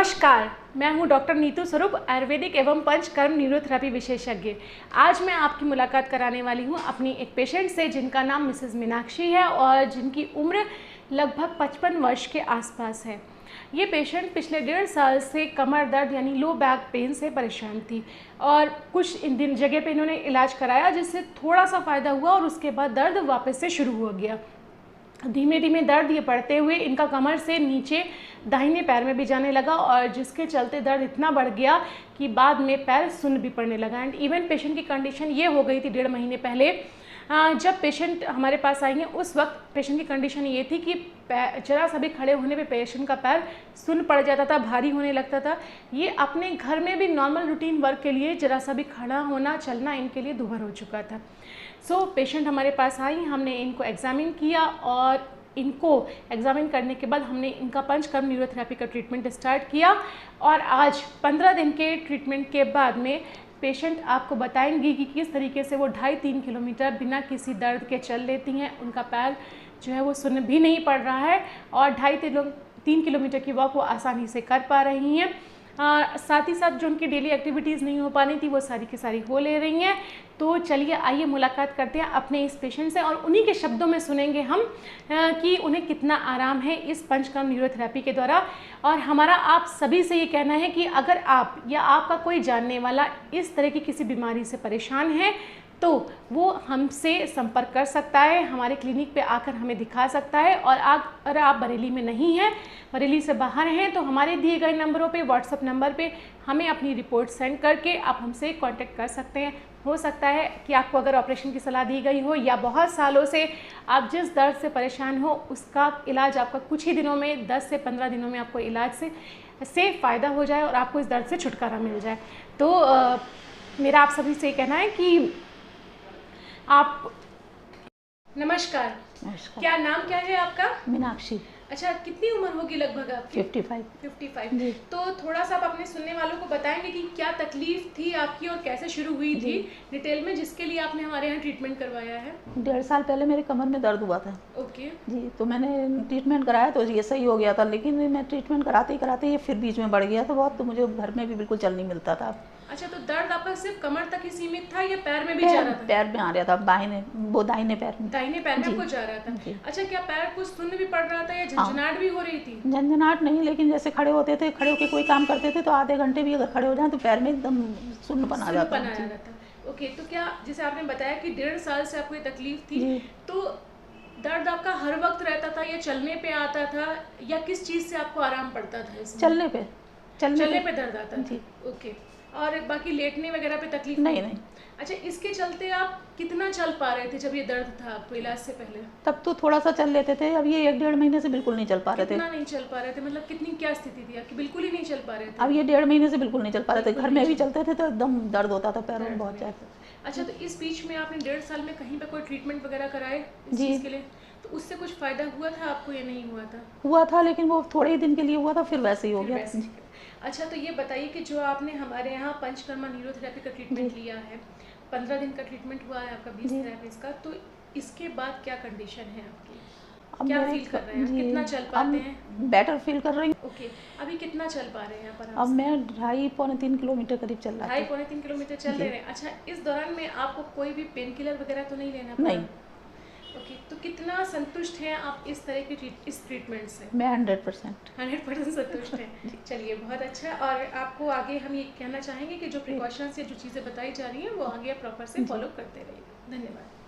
नमस्कार, मैं हूं डॉक्टर नीतू स्वरूप, आयुर्वेदिक एवं पंचकर्म न्यूरोथेरेपी विशेषज्ञ। आज मैं आपकी मुलाकात कराने वाली हूं अपनी एक पेशेंट से जिनका नाम मिसेस मीनाक्षी है और जिनकी उम्र लगभग 55 वर्ष के आसपास है। ये पेशेंट पिछले 1.5 साल से कमर दर्द यानी लो बैक पेन से परेशान थी और कुछ दिन जगह पे इन्होंने इलाज कराया जिससे थोड़ा सा फ़ायदा हुआ और उसके बाद दर्द वापस से शुरू हो गया। धीमे धीमे दर्द ये बढ़ते हुए इनका कमर से नीचे दाहिने पैर में भी जाने लगा और जिसके चलते दर्द इतना बढ़ गया कि बाद में पैर सुन्न भी पड़ने लगा। एंड इवन पेशेंट की कंडीशन ये हो गई थी 1.5 महीने पहले जब पेशेंट हमारे पास आई हैं उस वक्त पेशेंट की कंडीशन ये थी कि जरा सा भी खड़े होने पे पेशेंट का पैर सुन्न पड़ जाता था, भारी होने लगता था। ये अपने घर में भी नॉर्मल रूटीन वर्क के लिए जरा सा भी खड़ा होना चलना इनके लिए दूभर हो चुका था। पेशेंट हमारे पास आई, हमने इनको एग्जामिन किया और इनको एग्जामिन करने के बाद हमने इनका पंचकर्म न्यूरोथेरेपी का ट्रीटमेंट स्टार्ट किया और आज 15 दिन के ट्रीटमेंट के बाद में पेशेंट आपको बताएंगी कि किस तरीके से वो 2.5-3 किलोमीटर बिना किसी दर्द के चल लेती हैं। उनका पैर जो है वो सुन्न भी नहीं पड़ रहा है और 2.5-3 किलोमीटर की वॉक वो आसानी से कर पा रही हैं। साथ ही साथ जो उनकी डेली एक्टिविटीज़ नहीं हो पानी थी वो सारी की सारी हो ले रही हैं। तो चलिए आइए मुलाकात करते हैं अपने इस पेशेंट से और उन्हीं के शब्दों में सुनेंगे हम कि उन्हें कितना आराम है इस पंचकर्म न्यूरोथेरेपी के द्वारा। और हमारा आप सभी से ये कहना है कि अगर आप या आपका कोई जानने वाला इस तरह की किसी बीमारी से परेशान है तो वो हमसे संपर्क कर सकता है, हमारे क्लिनिक पे आकर हमें दिखा सकता है। और अगर आप बरेली में नहीं हैं, बरेली से बाहर हैं, तो हमारे दिए गए नंबरों पे व्हाट्सएप नंबर पे हमें अपनी रिपोर्ट सेंड करके आप हमसे कांटेक्ट कर सकते हैं। हो सकता है कि आपको अगर ऑपरेशन की सलाह दी गई हो या बहुत सालों से आप जिस दर्द से परेशान हो उसका इलाज आपका कुछ ही दिनों में 10 से 15 दिनों में आपको इलाज से फ़ायदा हो जाए और आपको इस दर्द से छुटकारा मिल जाए। तो मेरा आप सभी से कहना है कि आप नमस्कार, क्या नाम क्या है आपका? मीनाक्षी। अच्छा, कितनी उम्र होगी लगभग आपकी? 55 तो थोड़ा सा आप अपने सुनने वालों को बताएंगे कि क्या तकलीफ थी आपकी और कैसे शुरू हुई थी डिटेल में, जिसके लिए आपने हमारे यहाँ ट्रीटमेंट करवाया है? 1.5 साल पहले मेरे कमर में दर्द हुआ था। ओके जी, तो मैंने ट्रीटमेंट कराया तो ये सही हो गया था, लेकिन मैं ट्रीटमेंट कराते ही कराते ये फिर बीच में बढ़ गया था बहुत, तो मुझे घर में भी बिल्कुल चल नहीं मिलता था। अच्छा, तो दर्द आपका सिर्फ कमर तक ही सीमित था या पैर में भी जा रहा था? पैर में आ रहा था, दाहिने पैर में। दाहिने पैर में आपको जा रहा था? अच्छा, क्या पैर कुछ सुन्न भी पड़ रहा था या झंझनाहट भी हो रही थी? झंझनाहट नहीं, लेकिन जैसे खड़े होते थे, खड़े होकर कोई काम करते थे तो आधे घंटे भी अगर खड़े हो जाए तो पैर में एकदम सुन्नपन आ जाता था। ओके, तो क्या जैसे आपने बताया कि 1.5 साल से आपको ये तकलीफ थी, तो दर्द आपका हर वक्त रहता था या चलने पे आता था या किस चीज से आपको आराम पड़ता था इसमें? चलने पे दर्द आता था। ओके, और बाकी लेटने वगैरह पे तकलीफ नहीं? अच्छा, इसके चलते आप कितना चल पा रहे थे जब ये दर्द था आपको इलाज से पहले? तब तो थोड़ा सा चल लेते थे, अब ये 1-1.5 महीने से बिल्कुल नहीं चल पा रहे थे। कितना नहीं चल पा रहे थे मतलब कितनी क्या स्थिति थी आपकी? बिल्कुल ही नहीं चल पा रहे थे? अब ये 1.5 महीने से बिल्कुल नहीं चल पा रहे थे। घर में भी चलते थे तो एकदम दर्द होता था पैरों में बहुत ज़्यादा। अच्छा, तो इस बीच में आपने 1.5 साल में कहीं पे कोई ट्रीटमेंट वगैरह कराए इस चीज़ के लिए? तो उससे कुछ फायदा हुआ था आपको या नहीं हुआ था? हुआ था, लेकिन वो थोड़े ही दिन के लिए हुआ था, फिर वैसे ही हो गया। अच्छा, तो ये बताइए कि जो आपने हमारे यहाँ पंचकर्मा न्यूरोथेरेपी का ट्रीटमेंट लिया है, 15 दिन का ट्रीटमेंट हुआ है आपका 20 थेरेपीज का, तो इसके बाद क्या कंडीशन है आपकी? क्या फील कर रहे हैं? कितना चल पाते हैं? बेटर फील कर रही हूँ। ओके, अभी कितना चल पा रहे हैं यहाँ पर? अब मैं 2.5-3 किलोमीटर करीब चल रहा है। 2.5-3 किलोमीटर चल रहे हैं। अच्छा, इस दौरान में आपको कोई भी पेन किलर वगैरह तो नहीं लेना पड़ा? नहीं। ओके, तो कितना संतुष्ट हैं आप इस तरह की इस ट्रीटमेंट से? मैं 100% संतुष्ट हैं। चलिए, बहुत अच्छा। और आपको आगे हम ये कहना चाहेंगे कि जो प्रिकॉशंस या जो चीज़ें बताई जा रही हैं वो आगे प्रॉपर से फॉलो करते रहिए। धन्यवाद।